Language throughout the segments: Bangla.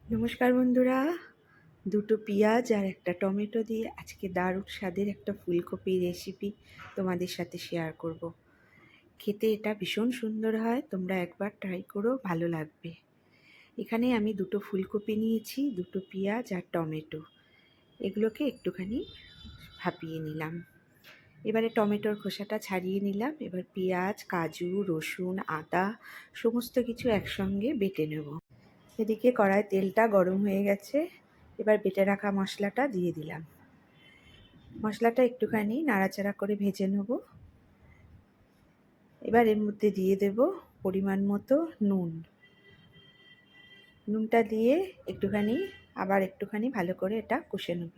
নমস্কার বন্ধুরা, দুটো পেঁয়াজ আর একটা টমেটো দিয়ে আজকে দারুণ স্বাদের একটা ফুলকপির রেসিপি তোমাদের সাথে শেয়ার করব। খেতে এটা ভীষণ সুন্দর হয়, তোমরা একবার ট্রাই করো, ভালো লাগবে। এখানে আমি দুটো ফুলকপি নিয়েছি, দুটো পেঁয়াজ আর টমেটো, এগুলোকে একটুখানি ভাপিয়ে নিলাম। এবারে টমেটোর খোসাটা ছাড়িয়ে নিলাম। এবার পেঁয়াজ, কাজু, রসুন, আদা সমস্ত কিছু একসঙ্গে বেটে নেব। এদিকে কড়ায় তেলটা গরম হয়ে গেছে, এবার বেটে রাখা মশলাটা দিয়ে দিলাম। মশলাটা একটুখানি নাড়াচাড়া করে ভেজে নেব। এবার এর মধ্যে দিয়ে দেব পরিমাণ মতো নুন। নুনটা দিয়ে একটুখানি ভালো করে এটা কষে নেব।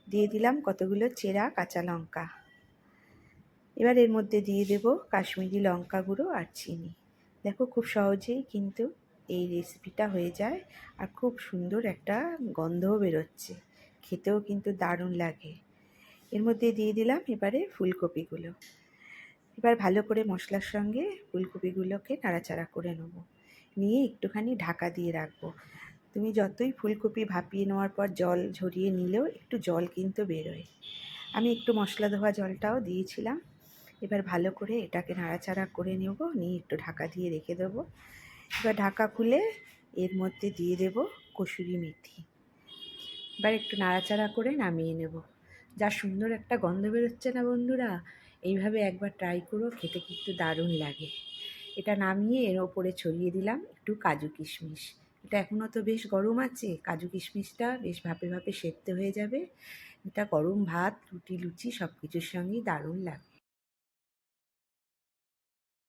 দিয়ে দিলাম কতগুলো চেরা কাঁচা লঙ্কা। এবার এর মধ্যে দিয়ে দেব কাশ্মীরি লঙ্কা গুঁড়ো আর চিনি। দেখো খুব সহজেই কিন্তু এই রেসিপিটা হয়ে যায়, আর খুব সুন্দর একটা গন্ধও বেরোচ্ছে, খেতেও কিন্তু দারুণ লাগে। এর মধ্যে দিয়ে দিলাম এবারে ফুলকপিগুলো। এবার ভালো করে মশলার সঙ্গে ফুলকপিগুলোকে নাড়াচাড়া করে নেব, নিয়ে একটুখানি ঢাকা দিয়ে রাখবো। তুমি যতই ফুলকপি ভাপিয়ে নেওয়ার পর জল ঝরিয়ে নিলেও একটু জল কিন্তু বেরোয়। আমি একটু মশলা ধোয়া জলটাও দিয়েছিলাম। এবার ভালো করে এটাকে নাড়াচাড়া করে নেব, নিয়ে একটু ঢাকা দিয়ে রেখে দেবো। এবার ঢাকা খুলে এর মধ্যে দিয়ে দেব কসুরি মেথি। এবার একটু নাড়াচাড়া করে নামিয়ে নেব। যা সুন্দর একটা গন্ধ বেরোচ্ছে না বন্ধুরা, এইভাবে একবার ট্রাই করো, খেতে কিন্তু দারুণ লাগে। এটা নামিয়ে এর ওপরে ছড়িয়ে দিলাম একটু কাজু কিশমিশ। এটা এখনও তো বেশ গরম আছে, কাজু কিশমিশটা বেশ ভাপে ভাপে সেদ্ধ হয়ে যাবে। এটা গরম ভাত, রুটি, লুচি সব কিছুর সঙ্গেই দারুণ লাগবে।